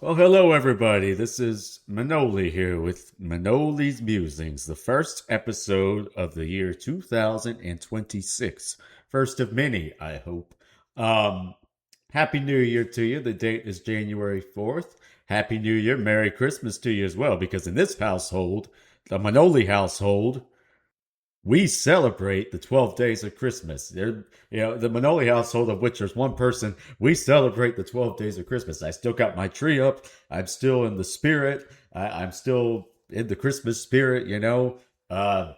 Well, hello everybody. This is Manoli here with Manoli's Musings, the first episode of the year 2026. First of many, I hope. Um, Happy New Year to you. The date is January 4th. Happy New Year. Merry Christmas to you as well, because in this household, the Manoli household, we celebrate the 12 days of Christmas. The Manoli household, of which there's one person, we celebrate the 12 days of Christmas. I still got my tree up. I'm still in the spirit. I'm still in the Christmas spirit. Uh,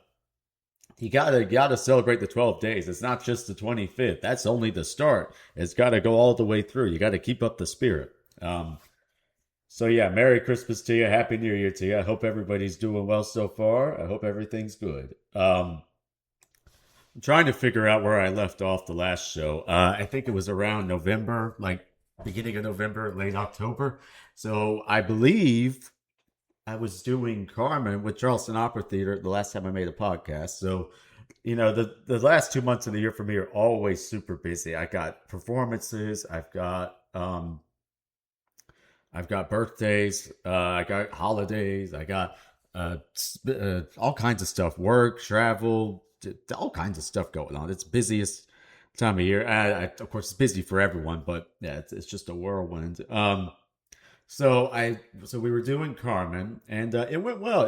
you gotta celebrate the 12 days. It's not just the 25th. That's only the start. It's got to go all the way through. You got to keep up the spirit. So yeah, Merry Christmas to you. Happy New Year to you. I hope everybody's doing well so far. I hope everything's good. I'm trying to figure out where I left off the last show. I think it was around November, like beginning of November, late October. So I believe I was doing Carmen with Charleston Opera Theater the last time I made a podcast. So, the last 2 months of the year for me are always super busy. I got performances, I've got birthdays, I got holidays, I got all kinds of stuff, work, travel, all kinds of stuff going on. It's busiest time of year. Of course, it's busy for everyone, but yeah, it's just a whirlwind. So we were doing Carmen, and it went well.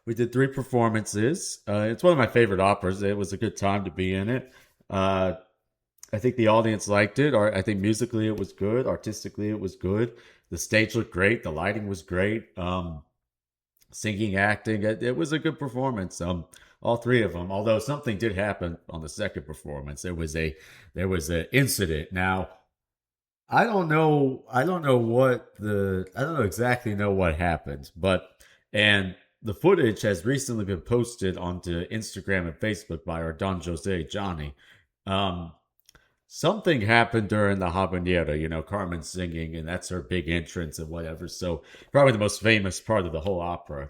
We did three performances. It's one of my favorite operas. It was a good time to be in it. Uh, I think the audience liked it. Or I think musically it was good. Artistically it was good. The stage looked great. The lighting was great. Singing, acting. It was a good performance. All three of them. Although something did happen on the second performance. There was an incident. Now I don't know exactly know what happened, and the footage has recently been posted onto Instagram and Facebook by our Don Jose Johnny. Um, Something happened during the habanera, Carmen singing, and that's her big entrance and whatever. So probably the most famous part of the whole opera.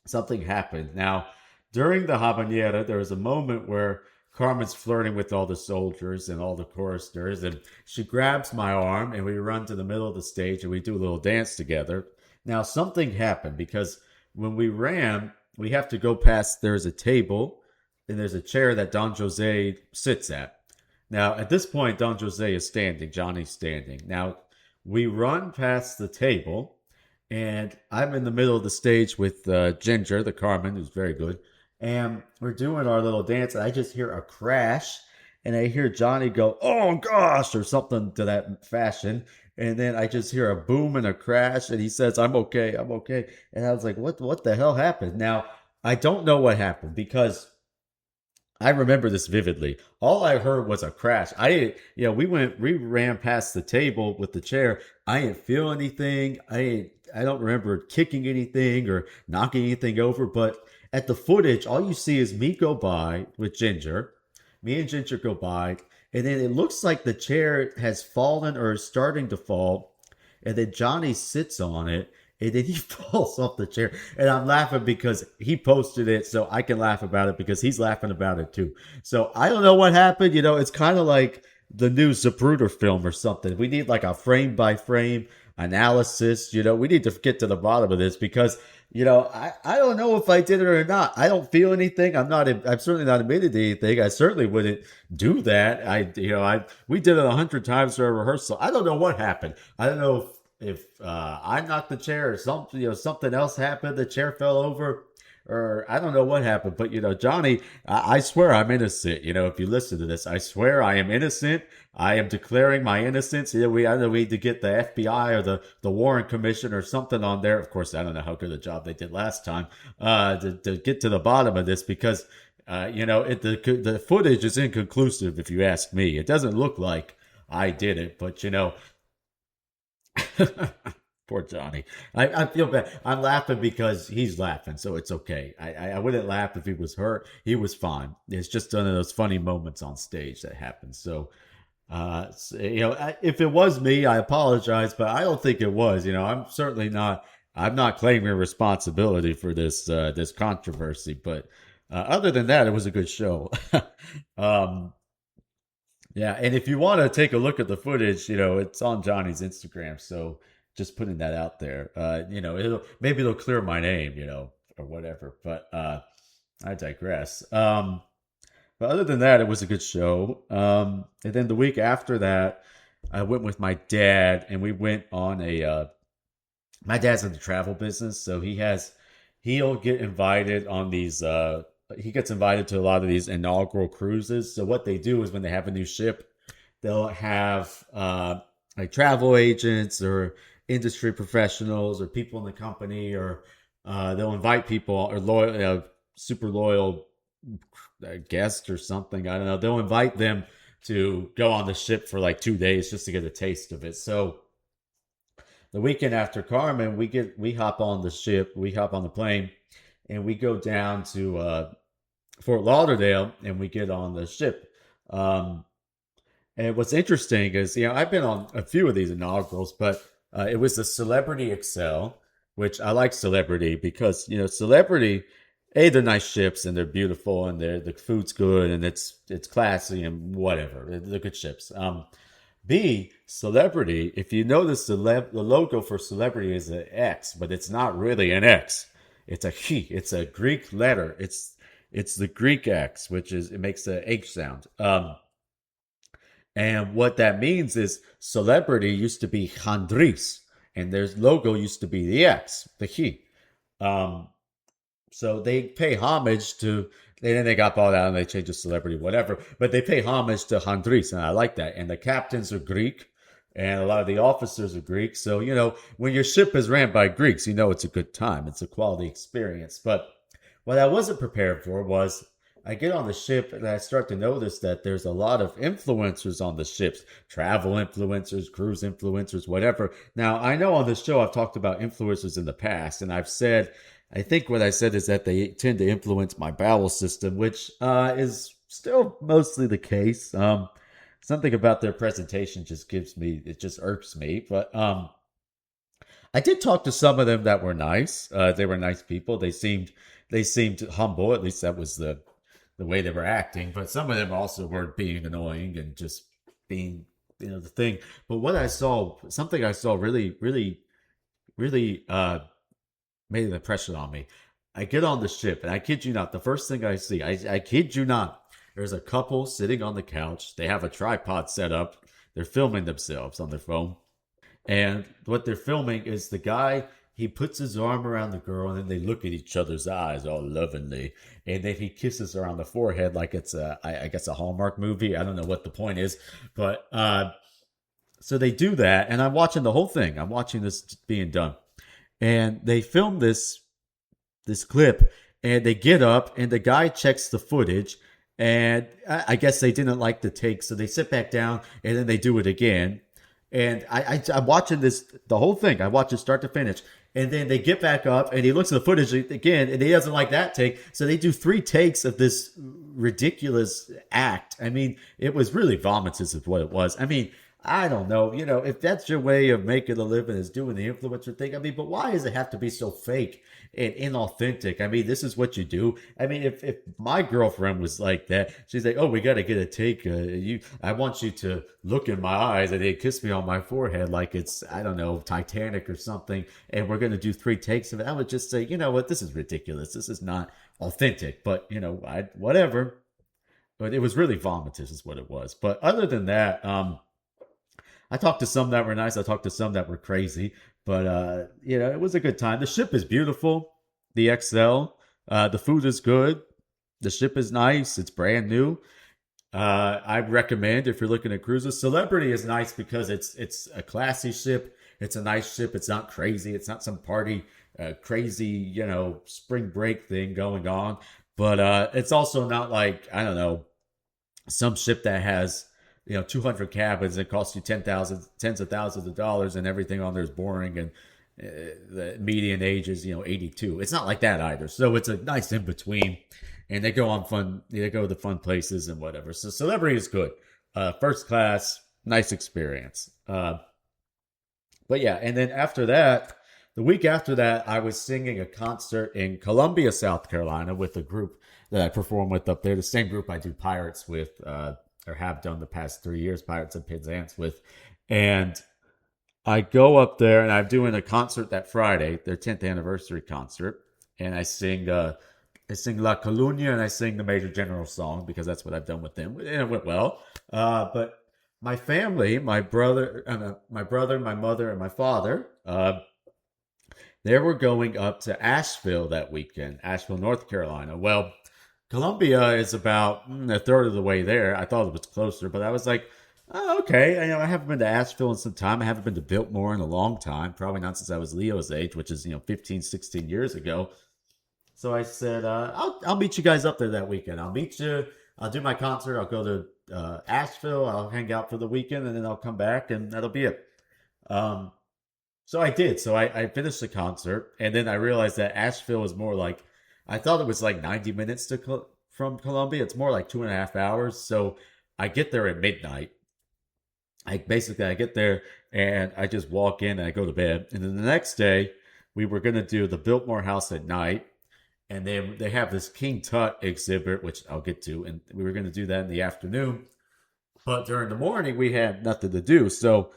Something happened. Now, during the habanera, there was a moment where Carmen's flirting with all the soldiers and all the choristers, and she grabs my arm, and we run to the middle of the stage, and we do a little dance together. Now, something happened because when we ran, we have to go past. There's a table, and there's a chair that Don Jose sits at. Now, at this point, Don Jose is standing, Johnny's standing. Now, we run past the table, and I'm in the middle of the stage with Ginger, the Carmen, who's very good. And we're doing our little dance, and I just hear a crash, and I hear Johnny go, "Oh gosh," or something to that fashion. And then I just hear a boom and a crash, and he says, "I'm okay, I'm okay." And I was like, "What the hell happened?" Now, I don't know what happened because I remember this vividly. All I heard was a crash. We ran past the table with the chair. I didn't feel anything. I don't remember kicking anything or knocking anything over. But at the footage, all you see is me go by with Ginger. Me and Ginger go by, and then it looks like the chair has fallen or is starting to fall, and then Johnny sits on it, and then he falls off the chair. And I'm laughing because he posted it, so I can laugh about it because he's laughing about it too. So I don't know what happened. It's kind of like the new Zapruder film or something. We need like a frame by frame analysis. We need to get to the bottom of this because I don't know if I did it or not. I don't feel anything. I'm certainly not admitted to anything. I certainly wouldn't do that. We did it 100 times for a rehearsal. I don't know what happened. I don't know if I knocked the chair or something else happened. The chair fell over, or I don't know what happened. But Johnny, I swear I'm innocent. If you listen to this, I swear I am innocent. I am declaring my innocence. I know we need to get the FBI or the Warren Commission or something on there. Of course, I don't know how good a job they did last time to get to the bottom of this because the footage is inconclusive. If you ask me, it doesn't look like I did it, but Poor Johnny. I feel bad. I'm laughing because he's laughing, so it's okay. I wouldn't laugh if he was hurt. He was fine. It's just one of those funny moments on stage that happens. So, if it was me, I apologize, but I don't think it was. I'm certainly not. I'm not claiming responsibility for this controversy. But other than that, it was a good show. um, Yeah, and if you want to take a look at the footage, it's on Johnny's Instagram. So just putting that out there. It'll clear my name, or whatever. But I digress. But other than that, it was a good show. And then the week after that, I went with my dad, and we went on a. My dad's in the travel business, so he'll get invited on these. He gets invited to a lot of these inaugural cruises. So what they do is when they have a new ship, they'll have like travel agents or industry professionals or people in the company, or they'll invite people or loyal, super loyal guest or something. I don't know. They'll invite them to go on the ship for like 2 days just to get a taste of it. So the weekend after Carmen, we hop on the ship, we hop on the plane, and we go down to Fort Lauderdale, and we get on the ship. Um, and what's interesting is, I've been on a few of these inaugurals, but it was the Celebrity Excel, which I like Celebrity because, Celebrity, A, they're nice ships and they're beautiful and the food's good and it's classy and whatever. They're good ships. B, Celebrity, if you notice the logo for Celebrity is an X, but it's not really an X. It's a he. It's a Greek letter. It's the Greek X, which is it makes the H sound. And what that means is Celebrity used to be Handris, and their logo used to be the X, the he. Um, so they pay homage to, and then they got bought out and they changed to Celebrity, whatever. But they pay homage to Handris, and I like that. And the captains are Greek, and a lot of the officers are Greek. So, when your ship is ran by Greeks, it's a good time. It's a quality experience. But what I wasn't prepared for was I get on the ship and I start to notice that there's a lot of influencers on the ships, travel influencers, cruise influencers, whatever. Now, I know on this show I've talked about influencers in the past, and I think what I said is that they tend to influence my bowel system, which is still mostly the case. Something about their presentation it just irks me. But I did talk to some of them that were nice. They were nice people. They seemed humble. At least that was the way they were acting. But some of them also were being annoying and just being, the thing. But something I saw really, really, really made an impression on me. I get on the ship, and I kid you not, the first thing I see, I kid you not, there's a couple sitting on the couch. They have a tripod set up. They're filming themselves on their phone. And what they're filming is the guy, he puts his arm around the girl, and then they look at each other's eyes all lovingly. And then he kisses her on the forehead like it's I guess, a Hallmark movie. I don't know what the point is. But so they do that, and I'm watching the whole thing. I'm watching this being done. And they film this clip, and they get up, and the guy checks the footage, and I guess they didn't like the take, so they sit back down, and then they do it again. And I'm watching the whole thing. I watch it start to finish. And then they get back up, and he looks at the footage again, and he doesn't like that take. So they do 3 takes of this ridiculous act. I mean, it was really vomitous is what it was. I mean, I don't know. If that's your way of making a living is doing the influencer thing. I mean, but why does it have to be so fake and inauthentic? I mean, this is what you do. I mean, if my girlfriend was like that, she's like, "Oh, we got to get a take. I want you to look in my eyes and they kiss me on my forehead like it's, I don't know, Titanic or something. And we're going to do 3 takes of it." I would just say, you know what? This is ridiculous. This is not authentic. But whatever. But it was really vomitous, is what it was. But other than that, I talked to some that were nice. I talked to some that were crazy, but it was a good time. The ship is beautiful. The XL, the food is good. The ship is nice. It's brand new. I recommend if you're looking at cruises. Celebrity is nice because it's a classy ship. It's a nice ship. It's not crazy. It's not some party crazy spring break thing going on. But it's also not like, I don't know, some ship that has 200 cabins and costs you tens of thousands of dollars, and everything on there is boring, and the median age is 82. It's not like that either. So it's a nice in between, and they go on fun. They go to the fun places and whatever. So Celebrity is good, first class, nice experience. But yeah, and then after that, the week after that, I was singing a concert in Columbia, South Carolina, with a group that I perform with up there. The same group I do Pirates with. or have done the past 3 years, Pirates of Penzance with. And I go up there and I'm doing a concert that Friday, their 10th anniversary concert, and I sing La Colunia and I sing the Major General song because that's what I've done with them, and it went well. But my family, my brother, my mother, and my father, they were going up to Asheville that weekend, Asheville, North Carolina. Well, Columbia is about a third of the way there. I thought it was closer, but I was like, oh, okay. I haven't been to Asheville in some time. I haven't been to Biltmore in a long time. Probably not since I was Leo's age, which is 15, 16 years ago. So I said, I'll meet you guys up there that weekend. I'll meet you. I'll do my concert. I'll go to Asheville. I'll hang out for the weekend, and then I'll come back, and that'll be it. Um, so I did. So I finished the concert, and then I realized that Asheville is more like, I thought it was like 90 minutes from Columbia. It's more like 2.5 hours. So I get there at midnight. I get there and I just walk in and I go to bed. And then the next day, we were gonna do the Biltmore House at night, and then they have this King Tut exhibit, which I'll get to, and we were gonna do that in the afternoon. But during the morning, we had nothing to do, so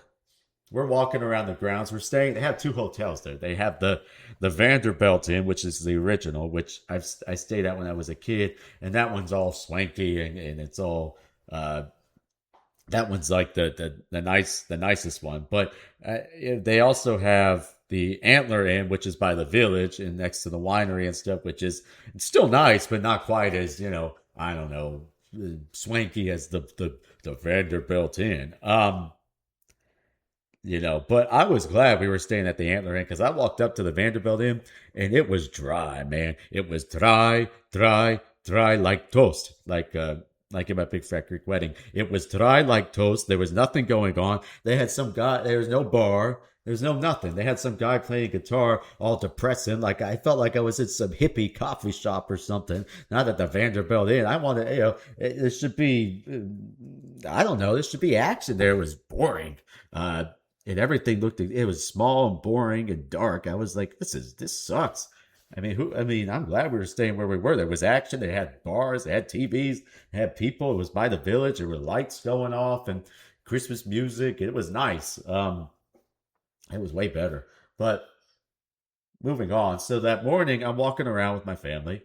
we're walking around the grounds. We're staying. They have two hotels there. They have the Vanderbilt Inn, which is the original, which I stayed at when I was a kid, and that one's all swanky and it's all that one's like the nicest one. But they also have the Antler Inn, which is by the village and next to the winery and stuff, which is it's still nice, but not quite as I don't know swanky as the Vanderbilt Inn. But I was glad we were staying at the Antler Inn because I walked up to the Vanderbilt Inn and it was dry, man. It was dry, dry, dry like toast, like in my big fat Greek wedding. It was dry like toast. There was nothing going on. They had some guy. There was no bar. There was no nothing. They had some guy playing guitar, all depressing. Like I felt like I was at some hippie coffee shop or something. Not at the Vanderbilt Inn. I wanted, there should be, I don't know, there should be action there. It was boring. And everything it was small and boring and dark. I was like, this sucks. I'm glad we were staying where we were. There was action. They had bars, they had TVs, they had people. It was by the village. There were lights going off and Christmas music. It was nice. It was way better. But moving on. So that morning, I'm walking around with my family.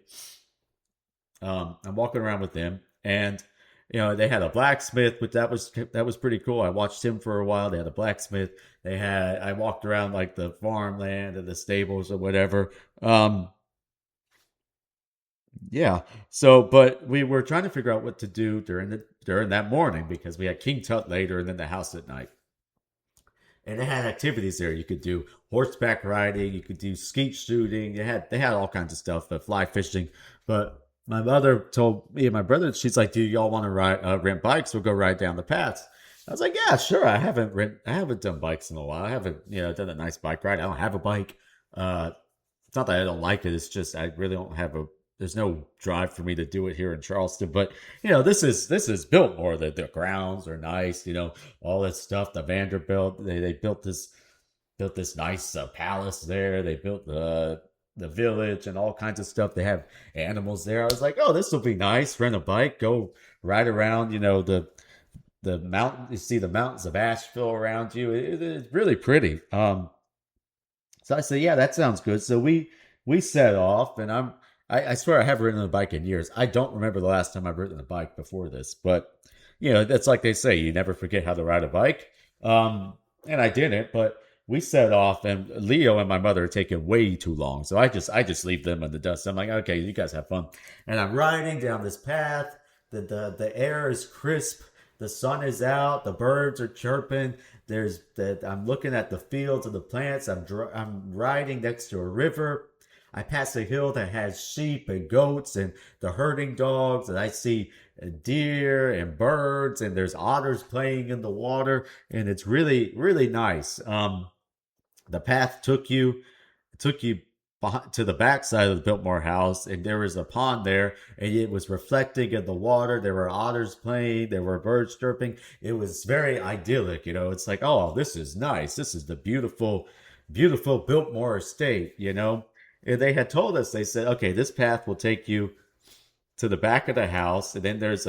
I'm walking around with them, and they had a blacksmith, but that was pretty cool. I watched him for a while. They had a blacksmith. I walked around like the farmland and the stables or whatever. Yeah. So, but we were trying to figure out what to do during that morning because we had King Tut later and then the house at night. And they had activities there. You could do horseback riding, you could do skeet shooting. They had all kinds of stuff, fly fishing. But my mother told me and my brother, she's like, "Do y'all want to rent bikes? We'll go ride down the paths." I was like, "Yeah, sure." I haven't done bikes in a while. I haven't done a nice bike ride. I don't have a bike. It's not that I don't like it. It's just I really don't have a. There's no drive for me to do it here in Charleston. But this is Biltmore. The grounds are nice. All that stuff. The Vanderbilt. They built this nice palace there. They built the village and all kinds of stuff. They have animals there. I was like, oh, this will be nice. Rent a bike, go ride around. The mountain. You see the mountains of Asheville around you. It's really pretty. So I said, yeah, that sounds good. So we set off, and I swear I haven't ridden a bike in years. I don't remember the last time I've ridden a bike before this, but that's like they say, you never forget how to ride a bike. And I didn't, but we set off, and Leo and my mother are taking way too long, so I just leave them in the dust. I'm like, okay, you guys have fun, and I'm riding down this path. The air is crisp. The sun is out. The birds are chirping. I'm looking at the fields and the plants. I'm riding next to a river. I pass a hill that has sheep and goats and the herding dogs, and I see deer and birds, and there's otters playing in the water, and it's really, really nice. The path took you to the backside of the Biltmore house, and there was a pond there, and it was reflecting in the water. There were otters playing, there were birds chirping. It was very idyllic. It's like, oh, this is nice. This is the beautiful, beautiful Biltmore estate. And they had told us, they said, okay, this path will take you to the back of the house, and then there's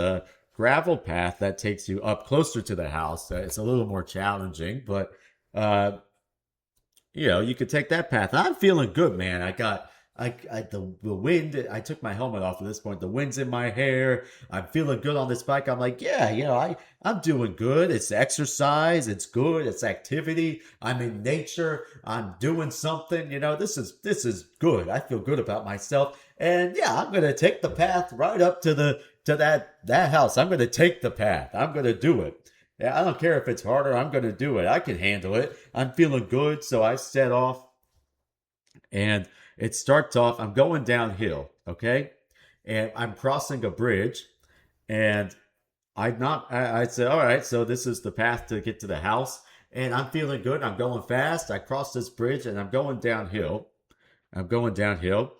gravel path that takes you up closer to the house. It's a little more challenging, but uh, you could take that path. I'm feeling good, man. The wind. I took my helmet off at this point. The wind's in my hair. I'm feeling good on this bike. I'm like, yeah, I'm doing good. It's exercise. It's good. It's activity. I'm in nature. I'm doing something. This is good. I feel good about myself. And yeah, I'm gonna take the path right up to that house. I'm gonna take the path. I'm gonna do it. Yeah, I don't care if it's harder. I'm gonna do it. I can handle it. I'm feeling good. So I set off, and it starts off. I'm going downhill, okay, and I'm crossing a bridge, and I said, all right, so this is the path to get to the house, and I'm feeling good. I'm going fast. I cross this bridge, and I'm going downhill. I'm going downhill,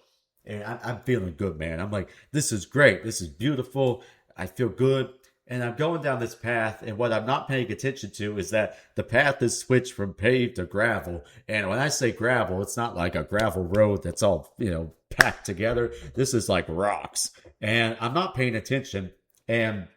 and I'm feeling good, man. I'm like, this is great. This is beautiful. I feel good. And I'm going down this path, and what I'm not paying attention to is that the path is switched from paved to gravel. And when I say gravel, it's not like a gravel road that's all, packed together. This is like rocks. And I'm not paying attention, and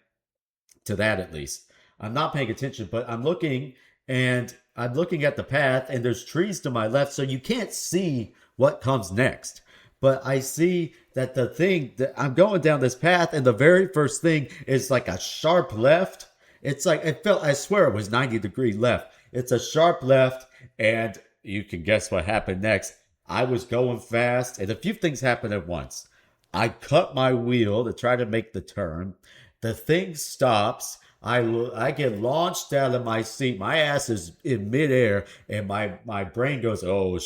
to that at least. I'm not paying attention, but I'm looking at the path, and there's trees to my left, so you can't see what comes next. But I see that the thing that I'm going down this path, and the very first thing is like a sharp left. It's like I swear it was 90-degree left. It's a sharp left, and you can guess what happened next. I was going fast, and a few things happened at once. I cut my wheel to try to make the turn. The thing stops. I get launched out of my seat. My ass is in midair, and my brain goes, "Oh,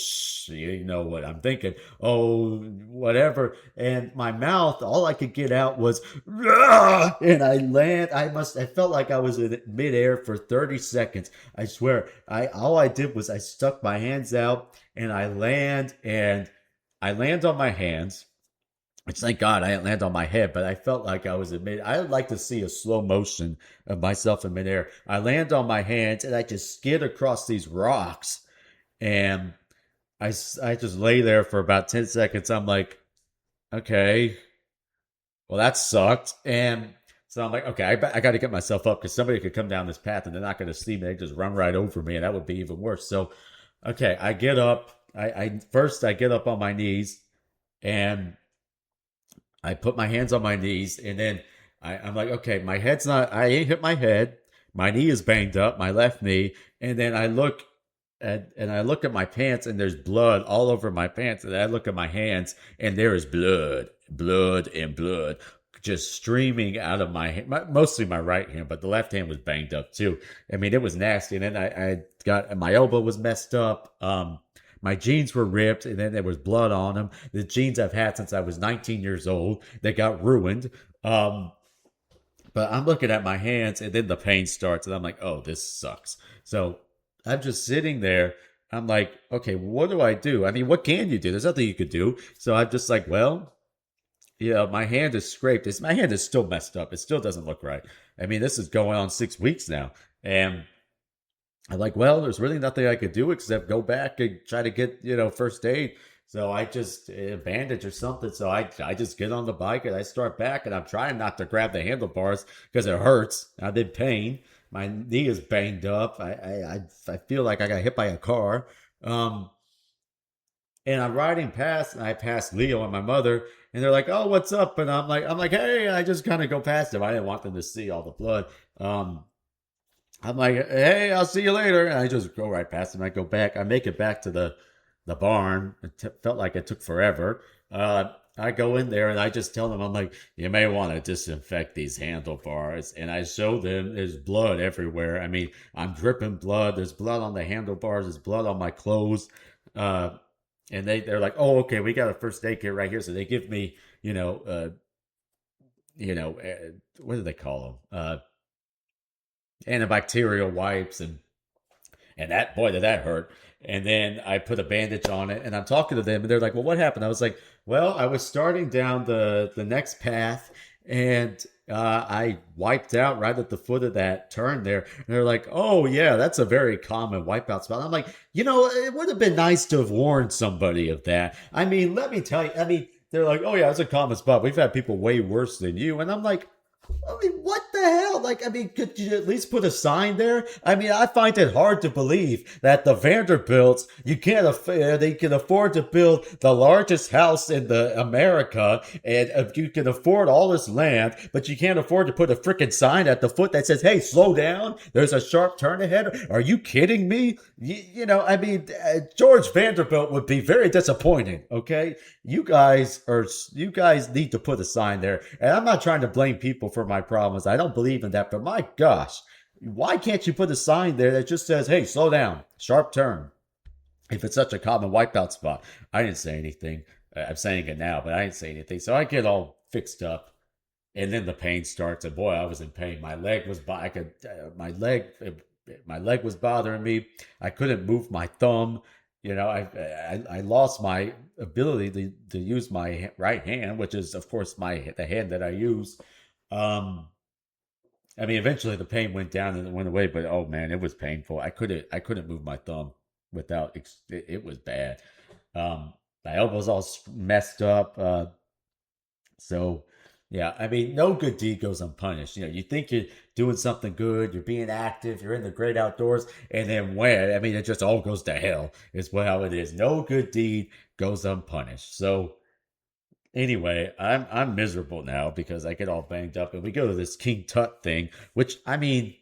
you know what I'm thinking? Oh, whatever." And my mouth, all I could get out was, "Rah!" And I land. I felt like I was in midair for 30 seconds. I swear. All I did was I stuck my hands out, and I land on my hands. Which thank God I didn't land on my head, but I felt like I was in mid. I would like to see a slow motion of myself in midair. I land on my hands, and I just skid across these rocks, and I just lay there for about 10 seconds. I'm like, okay, well that sucked, and so I'm like, okay, I got to get myself up because somebody could come down this path and they're not going to see me. They just run right over me, and that would be even worse. So, okay, I get up. I get up on my knees, and I put my hands on my knees, and then I'm like, okay, my head's not, I ain't hit my head. My knee is banged up, my left knee. And then I look at my pants, and there's blood all over my pants. And I look at my hands, and there is blood, and blood just streaming out of my hand, mostly my right hand, but the left hand was banged up too. I mean, it was nasty. And then I got, my elbow was messed up. My jeans were ripped, and then there was blood on them. The jeans I've had since I was 19 years old. They got ruined. But I'm looking at my hands, and then the pain starts, and I'm like, oh, this sucks. So I'm just sitting there. I'm like, okay, what do I do? I mean, what can you do? There's nothing you could do. So I'm just like, well, my hand is scraped. My hand is still messed up. It still doesn't look right. I mean, this is going on 6 weeks now. And I'm like, well, there's really nothing I could do except go back and try to get, first aid. So I just a bandage or something. So I just get on the bike, and I start back, and I'm trying not to grab the handlebars because it hurts. I'm in pain. My knee is banged up. I feel like I got hit by a car. Um, and I'm riding past, and I pass Leo and my mother, and they're like, "Oh, what's up?" And I'm like, "Hey," I just kind of go past them. I didn't want them to see all the blood. I'm like, "Hey, I'll see you later," and I just go right past them. I go back. I make it back to the barn. Felt like it took forever. I go in there, and I just tell them, I'm like, "You may want to disinfect these handlebars." And I show them there's blood everywhere. I mean, I'm dripping blood. There's blood on the handlebars. There's blood on my clothes. Uh, and they're like, "Oh, okay, we got a first aid kit right here." So they give me, what do they call them? Antibacterial wipes, and that, boy, did that hurt. And then I put a bandage on it, and I'm talking to them, and they're like, "Well, what happened?" I was like, "Well, I was starting down the next path, and I wiped out right at the foot of that turn there." And they're like, "Oh yeah, that's a very common wipeout spot." I'm like, it would have been nice to have warned somebody of that. I mean, let me tell you. I mean, they're like, "Oh yeah, it's a common spot. We've had people way worse than you," and I'm like, I mean, what the hell? Like, I mean, could you at least put a sign there? I mean, I find it hard to believe that the Vanderbilts, they can afford to build the largest house in the America, and you can afford all this land, but you can't afford to put a freaking sign at the foot that says, "Hey, slow down. There's a sharp turn ahead." Are you kidding me? I mean, George Vanderbilt would be very disappointed. Okay, you guys need to put a sign there. And I'm not trying to blame people for my problems. I don't believe in that, but my gosh, why can't you put a sign there that just says, "Hey, slow down, sharp turn"? If it's such a common wipeout spot. I didn't say anything. I'm saying it now, but I didn't say anything. So I get all fixed up, and then the pain starts. And boy, I was in pain. My leg was, I could, my leg was bothering me. I couldn't move my thumb. I lost my ability to use my right hand, which is of course the hand that I use. Um, I mean, eventually the pain went down and it went away, but oh man, it was painful. I couldn't move my thumb without it was bad. My elbows all messed up. So, yeah, I mean, no good deed goes unpunished. You think you're doing something good, you're being active, you're in the great outdoors, and then when, I mean, it just all goes to hell, is how it is. No good deed goes unpunished. So, anyway, I'm miserable now because I get all banged up, and we go to this King Tut thing, which, I mean,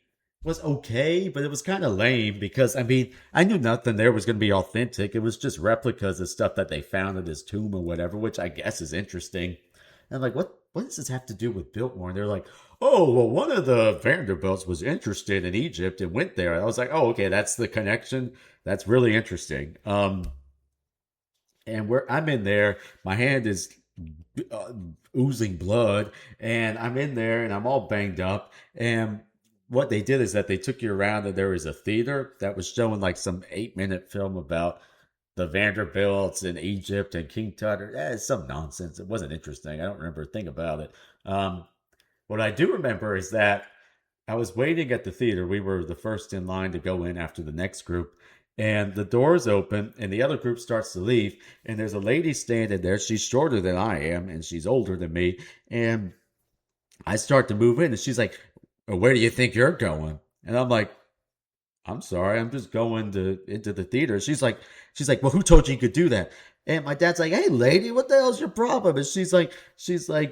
was okay, but it was kind of lame because, I mean, I knew nothing there was going to be authentic. It was just replicas of stuff that they found in his tomb or whatever, which I guess is interesting. And I'm like, what does this have to do with Biltmore? And they're like, oh, well, one of the Vanderbilts was interested in Egypt and went there. And I was like, oh, okay, that's the connection. That's really interesting. And where I'm in there, my hand is uh, oozing blood, and I'm in there and I'm all banged up. And what they did is that they took you around, and there was a theater that was showing like some 8-minute film about the Vanderbilts in Egypt and King Tut. It's some nonsense. It wasn't interesting. I don't remember a thing about it. What I do remember is that I was waiting at the theater. We were the first in line to go in after the next group. And the doors open, and the other group starts to leave. And there's a lady standing there. She's shorter than I am, and she's older than me. And I start to move in, and she's like, "Well, where do you think you're going?" And I'm like, "I'm sorry, I'm just going to into the theater." She's like, "Well, who told you you could do that?" And my dad's like, "Hey, lady, what the hell's your problem?" And she's like,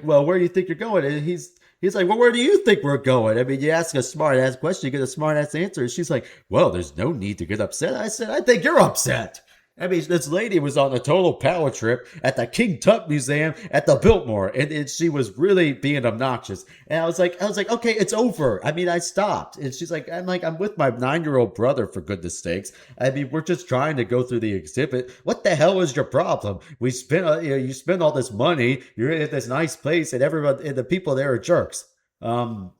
"Well, where do you think you're going?" And he's like, "Well, where do you think we're going?" I mean, you ask a smart ass question, you get a smart ass answer. And she's like, "Well, there's no need to get upset." I said, "I think you're upset." I mean, this lady was on a total power trip at the King Tut Museum at the Biltmore, and she was really being obnoxious. And I was like, okay, it's over. I mean, I stopped, and she's like, I'm with my 9-year-old brother, for goodness sakes. I mean, we're just trying to go through the exhibit. What the hell is your problem? You spend all this money. You're in this nice place, and everyone and the people there are jerks. Um,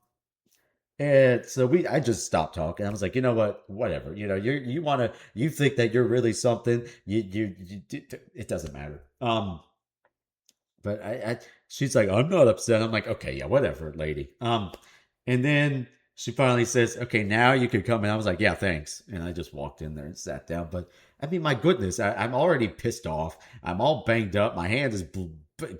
and so I just stopped talking. I was like, you know what, whatever. You think that you're really something. It doesn't matter. But she's like, "I'm not upset." I'm like, okay, yeah, whatever, lady. And then she finally says, "Okay, now you can come." And I was like, "Yeah, thanks." And I just walked in there and sat down. But I mean, my goodness, I'm already pissed off. I'm all banged up. My hand is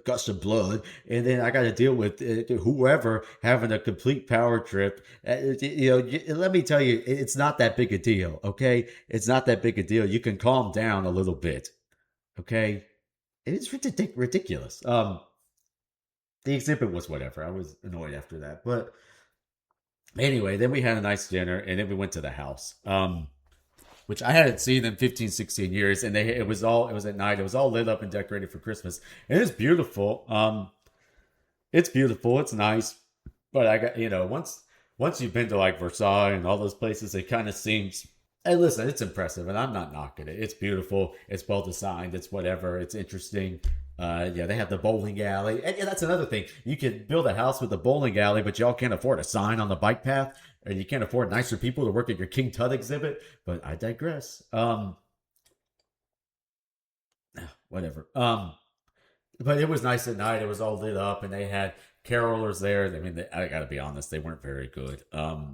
gush of blood, and then I got to deal with whoever having a complete power trip. Let me tell you, it's not that big a deal. Okay, it's not that big a deal. You can calm down a little bit. Okay, it's ridiculous. The exhibit was whatever. I was annoyed after that, but anyway, then we had a nice dinner, and then we went to the house. Which I hadn't seen in 15, 16 years. And it was at night. It was all lit up and decorated for Christmas. And it's beautiful. It's beautiful. It's nice. But I got, once you've been to like Versailles and all those places, it kind of seems, hey, listen, it's impressive. And I'm not knocking it. It's beautiful. It's well designed. It's whatever. It's interesting. Yeah, they have the bowling alley. And that's another thing. You can build a house with a bowling alley, but y'all can't afford a sign on the bike path. And you can't afford nicer people to work at your King Tut exhibit. But I digress. Whatever. But it was nice at night. It was all lit up, and they had carolers there. I mean, I got to be honest, they weren't very good. I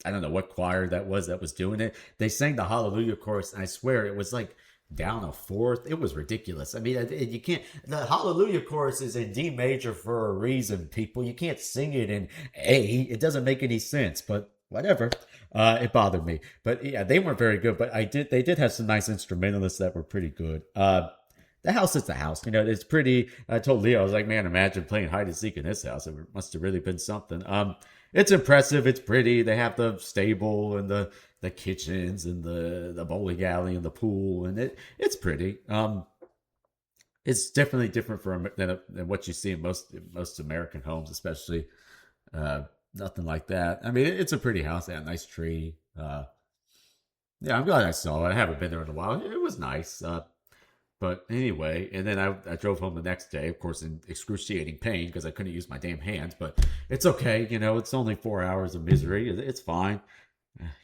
don't know what choir that was doing it. They sang the Hallelujah chorus, and I swear it was like down a fourth. It was ridiculous. I mean, you can't. The Hallelujah chorus is in D major for a reason, people. You can't sing it in A. It doesn't make any sense, but whatever. It bothered me. But yeah, they weren't very good. But they did have some nice instrumentalists that were pretty good. The house is the house. You know, it's pretty. I told Leo, I was like, man, imagine playing hide and seek in this house. It must have really been something. It's impressive. It's pretty. They have the stable and the kitchens and the bowling alley and the pool, and it's pretty. It's definitely different than what you see in most American homes, especially uh, nothing like that. I mean, it's a pretty house. They had a nice tree. Yeah, I'm glad I saw it. I haven't been there in a while. It was nice. But anyway, and then I drove home the next day, of course, in excruciating pain because I couldn't use my damn hands. But it's okay, you know. It's only 4 hours of misery. It's fine.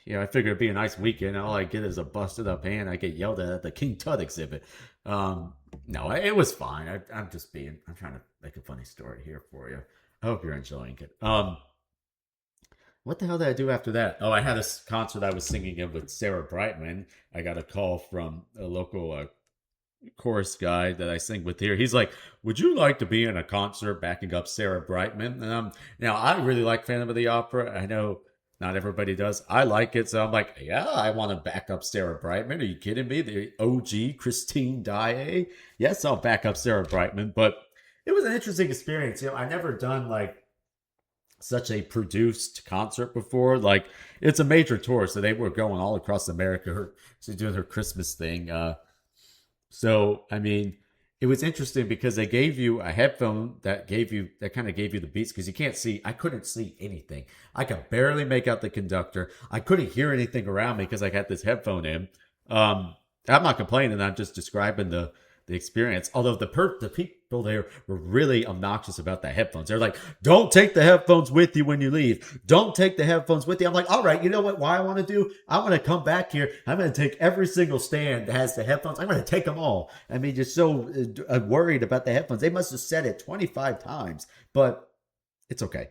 You know, I figured it'd be a nice weekend. All I get is a busted up hand. I get yelled at the King Tut exhibit. No, it was fine. I'm trying to make a funny story here for you. I hope you're enjoying it. What the hell did I do after that? Oh, I had a concert I was singing in with Sarah Brightman. I got a call from a local chorus guy that I sing with here. He's like, "Would you like to be in a concert backing up Sarah Brightman?" And now I really like Phantom of the Opera. I know not everybody does. I like it, so I'm like, yeah, I want to back up Sarah Brightman. Are you kidding me? The OG Christine Daae. Yes, I'll back up Sarah Brightman. But it was an interesting experience. You know, I never done like such a produced concert before. Like it's a major tour, so they were going all across America. She's doing her Christmas thing. So, I mean, it was interesting because they gave you a headphone that kind of gave you the beats because you can't see. I couldn't see anything. I could barely make out the conductor. I couldn't hear anything around me because I had this headphone in. I'm not complaining. I'm just describing the experience. Although the people there were really obnoxious about the headphones. They're like, "Don't take the headphones with you when you leave. Don't take the headphones with you." I'm like, "All right, you know what? Why I want to do? I want to come back here. I'm going to take every single stand that has the headphones. I'm going to take them all." I mean, just so worried about the headphones. They must have said it 25 times, but it's okay.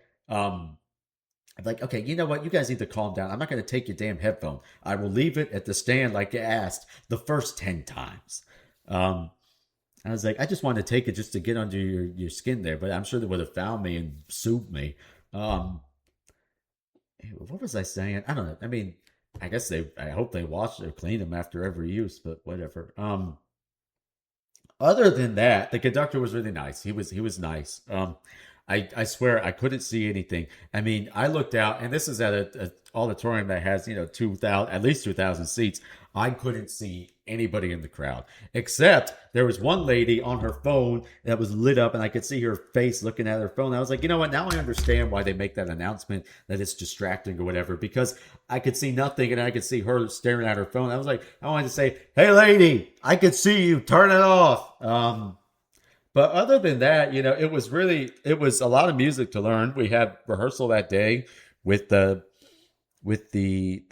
I'm like, okay, you know what? You guys need to calm down. I'm not going to take your damn headphone. I will leave it at the stand like you asked the first 10 times. Um, I was like, I just wanted to take it just to get under your skin there, but I'm sure they would have found me and sued me. Um, what was I saying? I don't know. I mean, I hope they wash or clean them after every use, but whatever. Other than that, the conductor was really nice. He was nice. I swear I couldn't see anything. I mean, I looked out, and this is at a auditorium that has 2,000 at least 2,000 seats. I couldn't see anybody in the crowd except there was one lady on her phone that was lit up, and I could see her face looking at her phone. I was like, you know what? Now I understand why they make that announcement that it's distracting or whatever because I could see nothing, and I could see her staring at her phone. I was like, I wanted to say, "Hey, lady, I could see you. Turn it off." But other than that, it was a lot of music to learn. We had rehearsal that day with the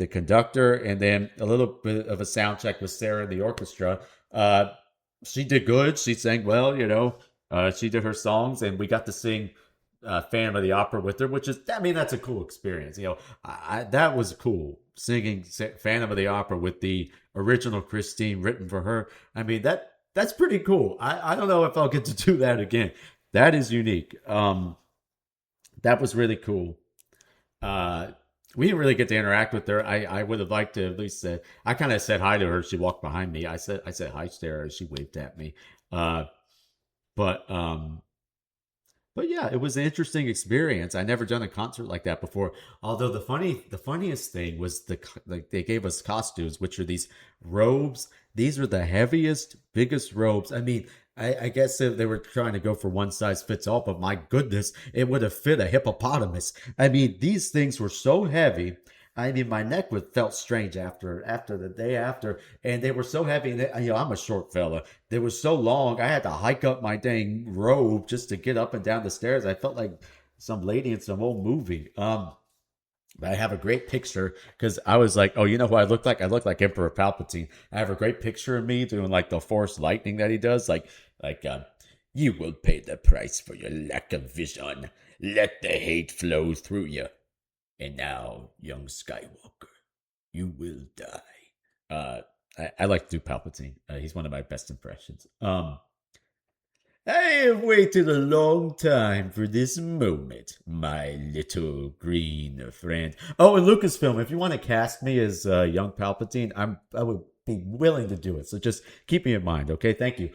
conductor, and then a little bit of a sound check with Sarah in the orchestra. She did good. She sang well. She did her songs, and we got to sing Phantom of the Opera with her, which is, I mean, that's a cool experience. That was cool singing Phantom of the Opera with the original Christine written for her. I mean, that's pretty cool. I don't know if I'll get to do that again. That is unique. That was really cool. Uh, we didn't really get to interact with her. I would have liked to at least I kind of said hi to her. She walked behind me. I said hi to her. She waved at me. Uh, but but yeah, it was an interesting experience. I never done a concert like that before. Although the funniest thing was like they gave us costumes, which are these robes. These are the heaviest, biggest robes. I mean, I guess they were trying to go for one size fits all, but my goodness, it would have fit a hippopotamus. I mean, these things were so heavy. I mean, my neck would felt strange after the day after, and they were so heavy. And I'm a short fella. They were so long. I had to hike up my dang robe just to get up and down the stairs. I felt like some lady in some old movie. But I have a great picture because I was like, oh, you know who I look like? I look like Emperor Palpatine. I have a great picture of me doing like the Force lightning that he does, like you will pay the price for your lack of vision. Let the hate flow through you. And now, young Skywalker, you will die. I like to do Palpatine. He's one of my best impressions. I have waited a long time for this moment, my little green friend. Oh, and Lucasfilm, if you want to cast me as young Palpatine, I would be willing to do it. So just keep me in mind, okay? Thank you.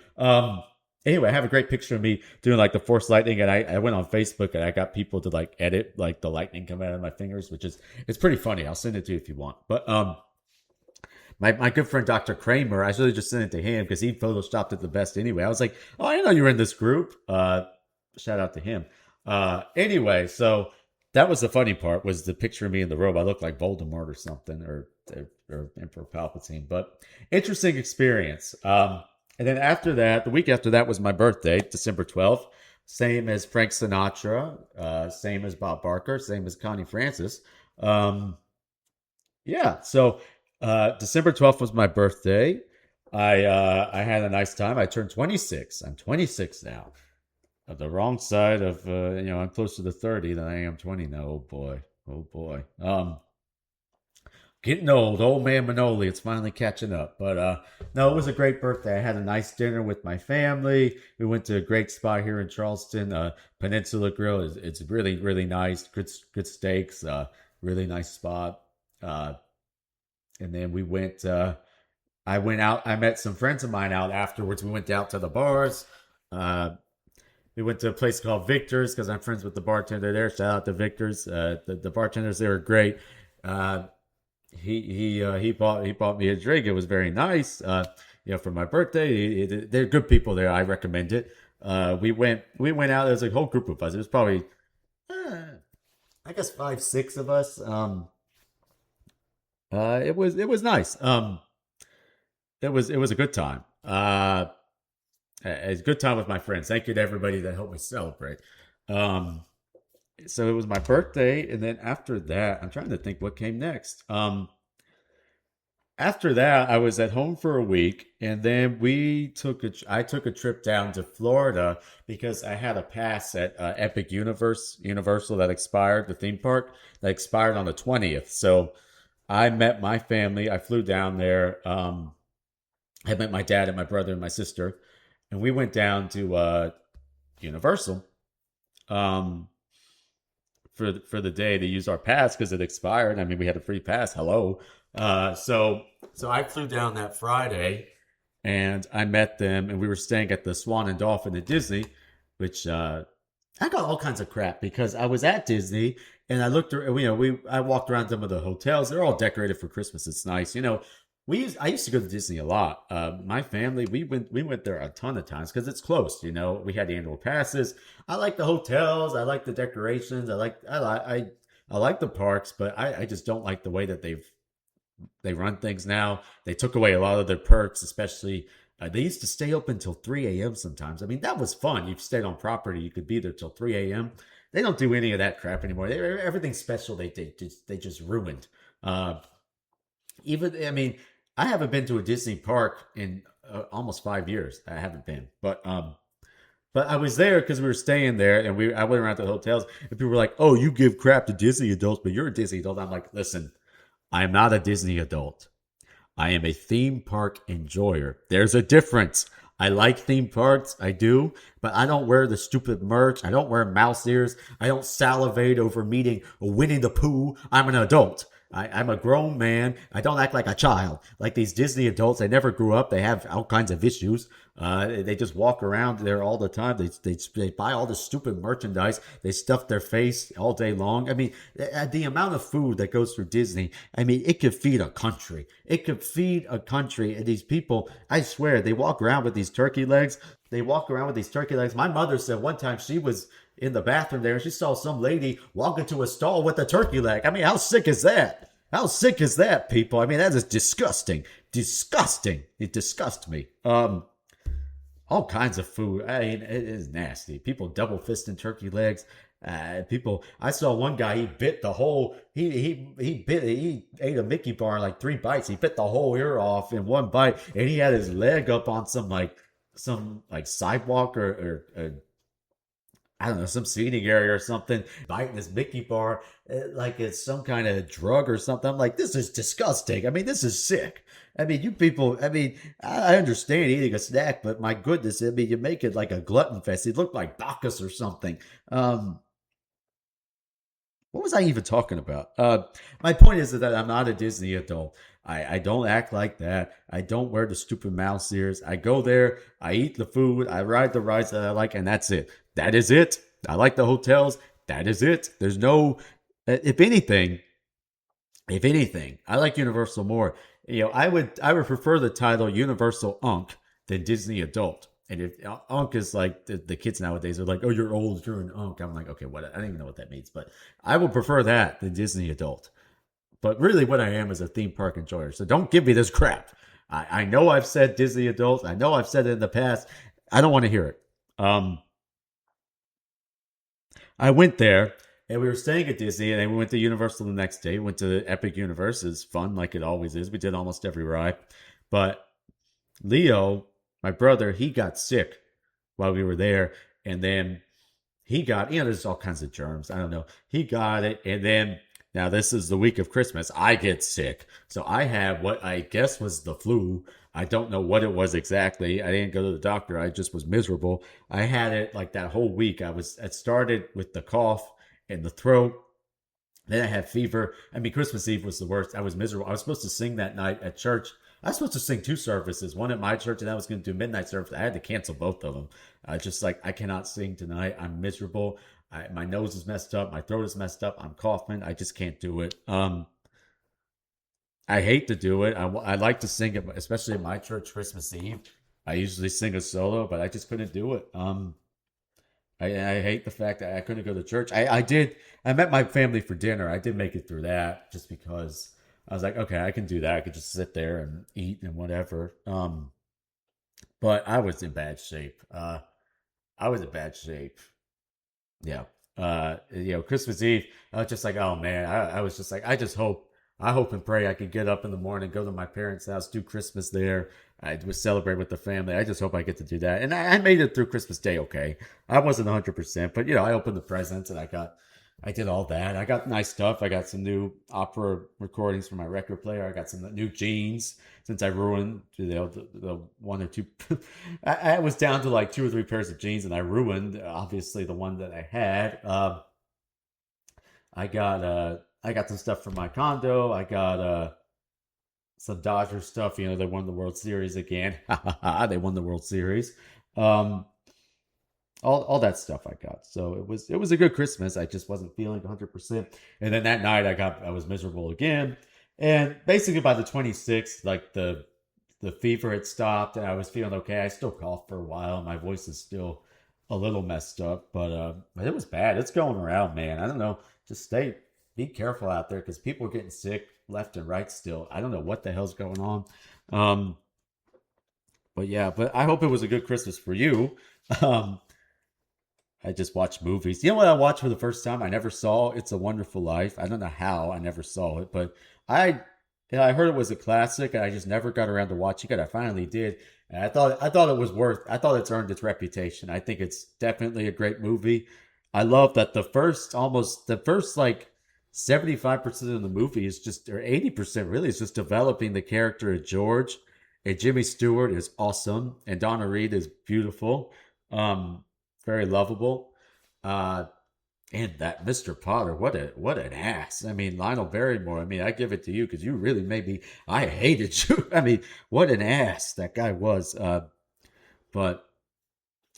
Anyway, I have a great picture of me doing like the Force lightning, and I went on Facebook and I got people to like edit like the lightning coming out of my fingers, which is it's pretty funny. I'll send it to you if you want. But my good friend Dr. Kramer, I should have just sent it to him because he photoshopped it the best anyway. I was like, oh, I know you were in this group. Shout out to him. Anyway, so that was the funny part was the picture of me in the robe. I looked like Voldemort or something or Emperor Palpatine. But interesting experience. And then after that, the week after that was my birthday, December 12th. Same as Frank Sinatra, same as Bob Barker, same as Connie Francis. Um, yeah, so December 12th was my birthday. I had a nice time. I turned 26. I'm 26 now. On the wrong side of I'm closer to 30 than I am 20 now. Oh boy. Oh boy. Getting old man Manoli. It's finally catching up. But no, it was a great birthday. I had a nice dinner with my family. We went to a great spot here in Charleston, Peninsula Grill. It's really, really nice. Good steaks. Really nice spot. Uh, and then we went. I went out. I met some friends of mine out afterwards. We went out to the bars. Uh, we went to a place called Victor's because I'm friends with the bartender there. Shout out to Victor's. The bartenders there are great. Uh, he bought me a drink. It was very nice. For my birthday. They're good people there. I recommend it. We went out. There was a whole group of us. It was probably uh, I guess 5, 6 of us. It was nice. It was a good time. A good time with my friends. Thank you to everybody that helped me celebrate. Um, so it was my birthday, and then after that, I'm trying to think what came next. After that, I was at home for a week, and then I took a trip down to Florida because I had a pass at Epic Universal that expired, the theme park that expired on the 20th. So I met my family. I flew down there. I met my dad and my brother and my sister, and we went down to Universal um, for the day to use our pass because it expired. I mean, we had a free pass. Hello. So I flew down that Friday, and I met them, and we were staying at the Swan and Dolphin at Disney, which I got all kinds of crap because I was at Disney and I looked, I walked around some of the hotels. They're all decorated for Christmas. It's nice, I used to go to Disney a lot. My family, we went there a ton of times because it's close. We had annual passes. I like the hotels. I like the decorations. I like the parks, but I just don't like the way that they run things now. They took away a lot of their perks, especially they used to stay open till 3 a.m. sometimes. I mean, that was fun. You stayed on property, you could be there till 3 a.m. They don't do any of that crap anymore. Everything special they just ruined. Even I mean, I haven't been to a Disney park in almost 5 years. I haven't been, but I was there because we were staying there, and I went around to the hotels, and people were like, "Oh, you give crap to Disney adults, but you're a Disney adult." I'm like, "Listen, I am not a Disney adult. I am a theme park enjoyer. There's a difference. I like theme parks, I do, but I don't wear the stupid merch. I don't wear mouse ears. I don't salivate over meeting Winnie the Pooh. I'm an adult. I'm a grown man. I don't act like a child. Like these Disney adults, they never grew up. They have all kinds of issues. They just walk around there all the time. They buy all this stupid merchandise. They stuff their face all day long. I mean, the amount of food that goes through Disney, I mean, it could feed a country. It could feed a country. And these people, I swear, they walk around with these turkey legs. They walk around with these turkey legs. My mother said one time she was in the bathroom there and she saw some lady walk into a stall with a turkey leg. I mean, how sick is that? How sick is that, people? I mean, that is disgusting. Disgusting. It disgusts me. All kinds of food. I mean, it is nasty. People double fisting turkey legs. People. I saw one guy. He bit the whole. He ate a Mickey bar in like 3 bites. He bit the whole ear off in one bite, and he had his leg up on some like sidewalk or I don't know, some seating area or something, biting this Mickey bar like it's some kind of drug or something. I'm like, this is disgusting. I mean, this is sick. I mean, you people, I mean, I understand eating a snack, but my goodness, I mean, you make it like a glutton fest. It looked like Bacchus or something. Um, what was I even talking about? My point is that I'm not a Disney adult. I don't act like that. I don't wear the stupid mouse ears. I go there, I eat the food, I ride the rides that I like, and that's it. That is it. I like the hotels. That is it. There's no, if anything, if anything, I like Universal more. I would prefer the title Universal Unk than Disney Adult. And if Unk is like the kids nowadays are like, oh, you're old, you're an Unk. I'm like, okay, what? I don't even know what that means, but I would prefer that than Disney Adult. But really, what I am is a theme park enjoyer. So don't give me this crap. I know I've said Disney Adult. I know I've said it in the past. I don't want to hear it. Um, I went there and we were staying at Disney and then we went to Universal the next day. We went to the Epic Universe. It's fun like it always is. We did almost every ride. But Leo, my brother, he got sick while we were there. And then he got, there's all kinds of germs. I don't know. He got it. And then now this is the week of Christmas. I get sick. So I have what I guess was the flu. I don't know what it was exactly. I didn't go to the doctor. I just was miserable. I had it like that whole week. It started with the cough and the throat. Then I had fever. I mean, Christmas Eve was the worst. I was miserable. I was supposed to sing that night at church. I was supposed to sing two services, one at my church, and I was going to do midnight service. I had to cancel both of them. Just like, I cannot sing tonight. I'm miserable. My nose is messed up. My throat is messed up. I'm coughing. I just can't do it. I hate to do it. I like to sing it, especially at my church Christmas Eve. I usually sing a solo, but I just couldn't do it. I hate the fact that I couldn't go to church. I did. I met my family for dinner. I did make it through that just because I was like, okay, I can do that. I could just sit there and eat and whatever. But I was in bad shape. I was in bad shape. Yeah. Christmas Eve, I was just like, oh man, I was just like, I hope and pray I could get up in the morning, go to my parents' house, do Christmas there. I would celebrate with the family. I just hope I get to do that. And I made it through Christmas Day okay. I wasn't 100%, but I opened the presents and I did all that. I got nice stuff. I got some new opera recordings for my record player. I got some new jeans since I ruined the one or two. I was down to like two or three pairs of jeans, and I ruined obviously the one that I had. I got some stuff from my condo. I got some Dodger stuff. They won the World Series again. They won the World Series. Um, all that stuff I got. So it was a good Christmas. I just wasn't feeling 100%. And then that night I was miserable again. And basically by the 26th, like the fever had stopped and I was feeling okay. I still coughed for a while. My voice is still a little messed up, but it was bad. It's going around, man. I don't know. Just be careful out there because people are getting sick left and right still. I don't know what the hell's going on. Um, but yeah, but I hope it was a good Christmas for you. Um, I just watch movies. You know what I watched for the first time? I never saw It's a Wonderful Life. I don't know how I never saw it, but I I heard it was a classic and I just never got around to watching it. I finally did. And I thought it was worth I thought it's earned its reputation. I think it's definitely a great movie. I love that the first like 75% of the movie is just or 80% really is just developing the character of George. And Jimmy Stewart is awesome and Donna Reed is beautiful. Um very lovable. Uh, and that Mr. Potter, what an ass! I mean, Lionel Barrymore. I mean, I give it to you because you really made me. I hated you. I mean, what an ass that guy was. But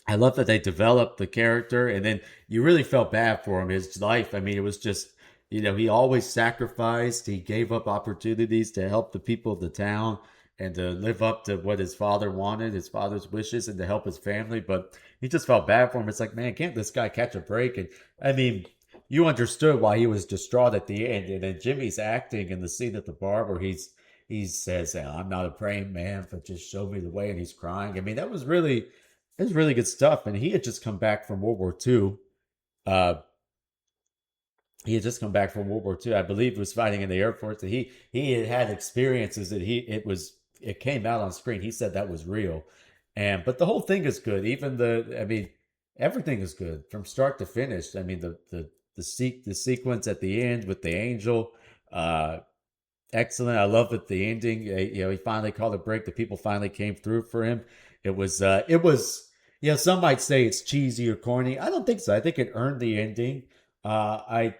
I love that they developed the character, and then you really felt bad for him. His life. I mean, it was just he always sacrificed. He gave up opportunities to help the people of the town and to live up to what his father wanted, his father's wishes, and to help his family. But he just felt bad for him. It's like, man, can't this guy catch a break? And I mean, you understood why he was distraught at the end. And then Jimmy's acting in the scene at the bar where he says, "I'm not a praying man, but just show me the way," and he's crying. I mean, it was really good stuff. And he had just come back from World War II. Uh, he had just come back from World War II. I believe he was fighting in the Air Force. And he had had experiences that it came out on screen. He said that was real, and but the whole thing is good. Even the I mean, everything is good from start to finish. I mean, the sequence at the end with the angel, uh, excellent. I love that the ending. He finally called a break. The people finally came through for him. It was. Some might say it's cheesy or corny. I don't think so. I think it earned the ending. I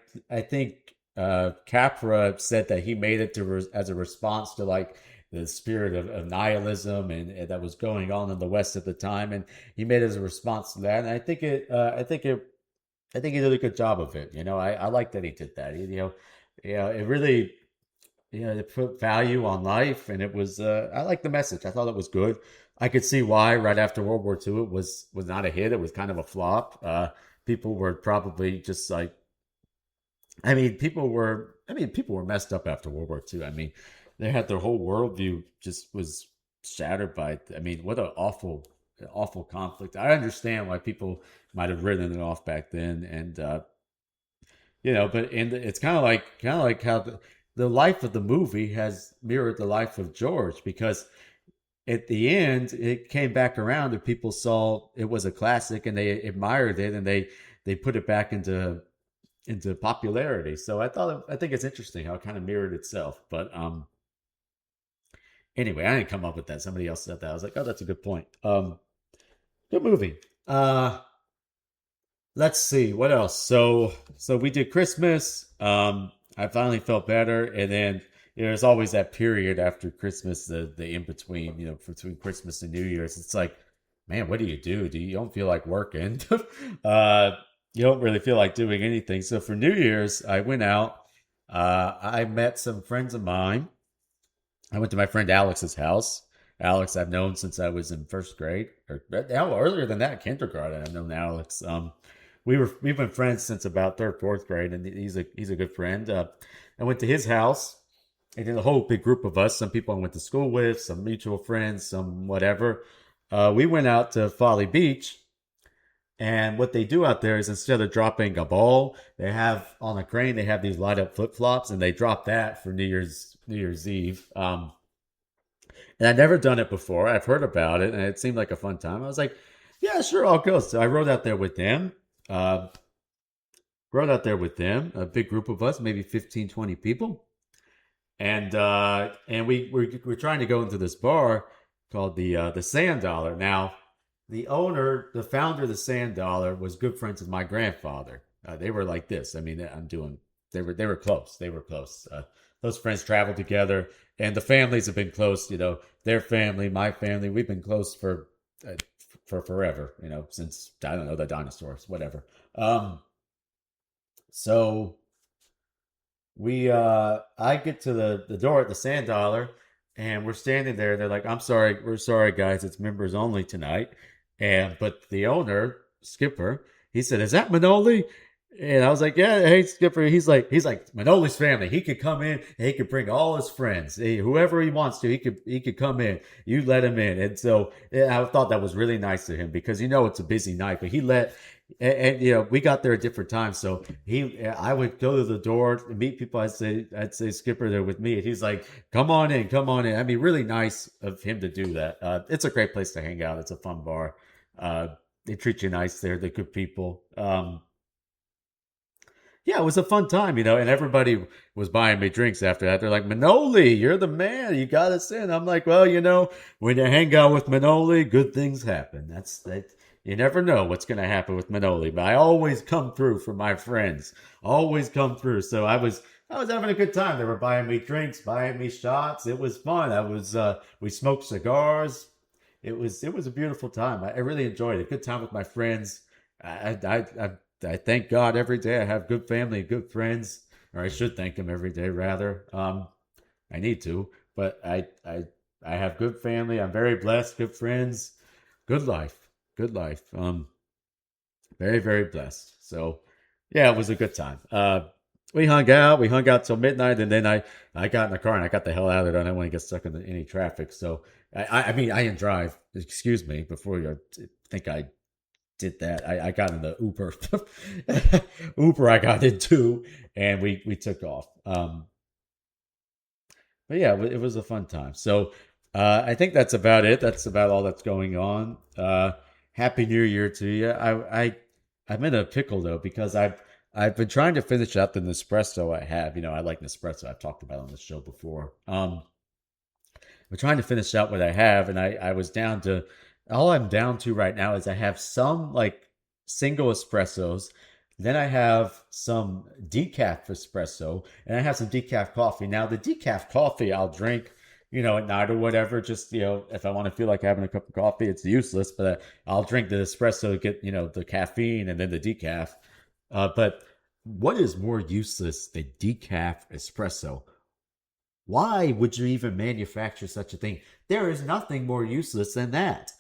think Capra said that he made it as a response to like the spirit of nihilism and that was going on in the West at the time, and he made it as a response to that. And I think he did a good job of it. I like that he did that. It really it put value on life, and it was. I like the message. I thought it was good. I could see why right after World War II it was not a hit. It was kind of a flop. People were probably just like, people were messed up after World War II. I mean, they had their whole worldview just was shattered by. I mean, what an awful conflict. I understand why people might have written it off back then, and it's kind of like how the life of the movie has mirrored the life of George, because at the end it came back around and people saw it was a classic and they admired it and they put it back into popularity. So I think it's interesting how it kind of mirrored itself. But anyway, I didn't come up with that. Somebody else said that. I was like, oh, that's a good point. Good movie. Let's see what else. So we did Christmas. I finally felt better, and then there's always that period after Christmas, the in between, between Christmas and New Year's. It's like, man, what do you do? You don't feel like working? You don't really feel like doing anything. So for New Year's, I went out. I met some friends of mine. I went to my friend Alex's house. Alex, I've known since I was in first grade, or earlier than that, kindergarten. I've known Alex. We've been friends since about third, fourth grade, and he's a good friend. I went to his house, and then a whole big group of us. Some people I went to school with, some mutual friends, some whatever. We went out to Folly Beach, and what they do out there is instead of dropping a ball, they have on a crane. They have these light up flip flops, and they drop that for New Year's Eve. And I'd never done it before. I've heard about it, and it seemed like a fun time. I was like, yeah, sure, I'll go. So I rode out there with them. Uh, Rode out there with them, a big group of us, maybe 15, 20 people. And we're trying to go into this bar called the Sand Dollar. Now, the founder of the Sand Dollar was good friends with my grandfather. They were like this. I mean, they were close. They were close. Those friends traveled together, and the families have been close. Their family, my family, we've been close for forever. Since I don't know the dinosaurs, whatever. So I get to the door at the Sand Dollar, and we're standing there. They're like, I'm sorry, we're sorry guys, it's members only tonight. But the owner, Skipper, he said, is that Manoli? And I was like, yeah, hey Skipper. He's like Manoli's family. He could come in and he could bring all his friends. Whoever he wants to, he could come in. You let him in. And so I thought that was really nice of him, because it's a busy night, but he let and we got there at different times. So I would go to the door and meet people. I'd say Skipper there with me, and he's like, come on in, come on in. I mean, really nice of him to do that. It's a great place to hang out. It's a fun bar. They treat you nice there. They're good people. Yeah, it was a fun time, and everybody was buying me drinks after that. They're like, Manoli, you're the man. You got us in. I'm like, well, when you hang out with Manoli, good things happen. That's that. You never know what's going to happen with Manoli, but I always come through for my friends. Always come through. So I was having a good time. They were buying me drinks, buying me shots. It was fun. We smoked cigars. It was a beautiful time. I really enjoyed it. Good time with my friends. I thank God every day I have good family and good friends, or I should thank Him every day rather. I need to, but I have good family. I'm very blessed. Good friends. Good life. Good life. Very very blessed. So yeah, it was a good time. We hung out. We hung out till midnight, and then I got in the car and I got the hell out of there. I didn't want to get stuck in any traffic. So I mean I didn't drive. Excuse me. Before you think I did that. I got in the Uber. Uber I got into, and we took off. But yeah, it was a fun time. So I think that's about it. That's about all that's going on. Happy New Year to you. I'm in a pickle though because I've been trying to finish up the Nespresso I have. You know, I like Nespresso. I've talked about it on the show before. I'm trying to finish out what I have, and I was down to all I'm down to right now is I have some like single espressos, then I have some decaf espresso, and I have some decaf coffee. Now the decaf coffee I'll drink, you know, at night or whatever. Just you know, if I want to feel like having a cup of coffee, it's useless. But I'll drink the espresso to get you know the caffeine and then the decaf. But what is more useless than decaf espresso? Why would you even manufacture such a thing? There is nothing more useless than that.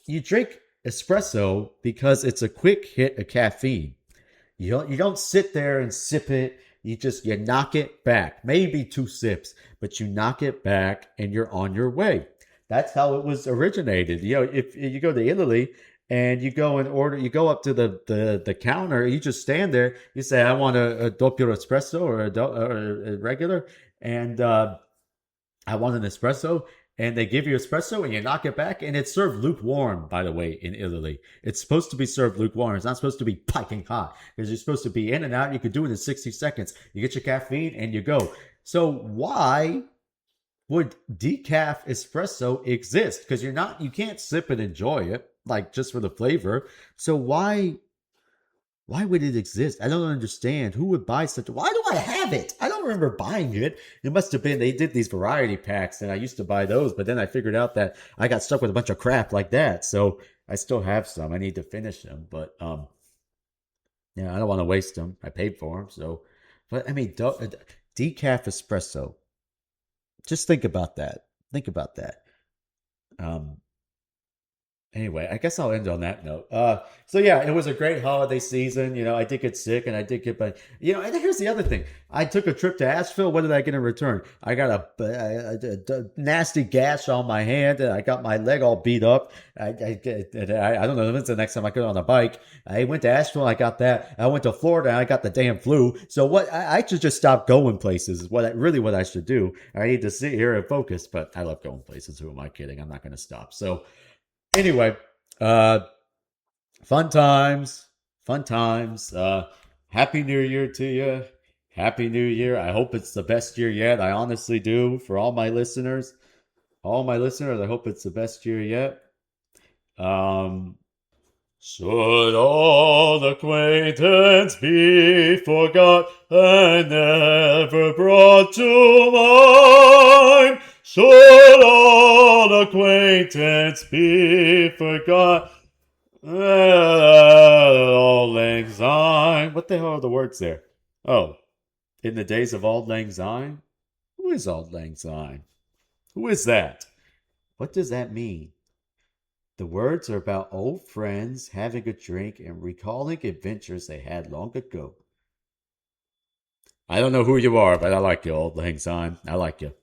You drink espresso because it's a quick hit of caffeine. You don't sit there and sip it. You knock it back. Maybe two sips, but you knock it back and you're on your way. That's how it was originated. You know, if you go to Italy and you go and order, you go up to the counter, you just stand there. You say, "I want a doppio espresso or or a regular," and I want an espresso, and they give you espresso, and you knock it back, and it's served lukewarm. By the way, in Italy, it's supposed to be served lukewarm. It's not supposed to be piping hot because you're supposed to be in and out. You could do it in 60 seconds. You get your caffeine, and you go. So why would decaf espresso exist? Because you can't sip and enjoy it like just for the flavor. So why would it exist? I don't understand. Who would buy such a... Why do I have it? I don't remember buying it. It must have been... They did these variety packs, and I used to buy those, but then I figured out that I got stuck with a bunch of crap like that, so I still have some. I need to finish them, but, yeah, I don't want to waste them. I paid for them, so... But, I mean, decaf espresso. Just think about that. Think about that. Um, Anyway, I guess I'll end on that note. So yeah, it was a great holiday season. You know, I did get sick and I did get, but you know, and here's the other thing. I took a trip to Asheville. What did I get in return? I got a nasty gash on my hand and I got my leg all beat up. I don't know. When's the next time I get on a bike? I went to Asheville. I got that. I went to Florida. And I got the damn flu. So what? I should just stop going places. Is what I should do. I need to sit here and focus. But I love going places. Who am I kidding? I'm not going to stop. So. Anyway, uh, fun times, fun times. Happy New Year to you. Happy New Year. I hope it's the best year yet. I honestly do for all my listeners. I hope it's the best year yet. Um, should old acquaintance be forgot and never brought to mind? Should old acquaintance be forgot? Auld Lang Syne. What the hell are the words there? Oh, in the days of Auld Lang Syne? Who is Auld Lang Syne? Who is that? What does that mean? The words are about old friends having a drink and recalling adventures they had long ago. I don't know who you are, but I like you, Auld Lang Syne. I like you.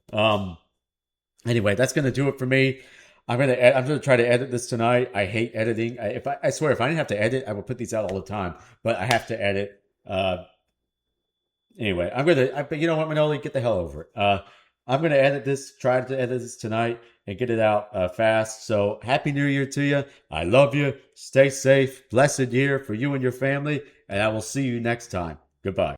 Anyway, that's gonna do it for me. I'm gonna try to edit this tonight. I hate editing. I swear if I didn't have to edit, I would put these out all the time. But I have to edit. Anyway, but you know what, Manoli, get the hell over it. I'm gonna edit this. Try to edit this tonight and get it out fast. So happy New Year to you. I love you. Stay safe. Blessed year for you and your family. And I will see you next time. Goodbye.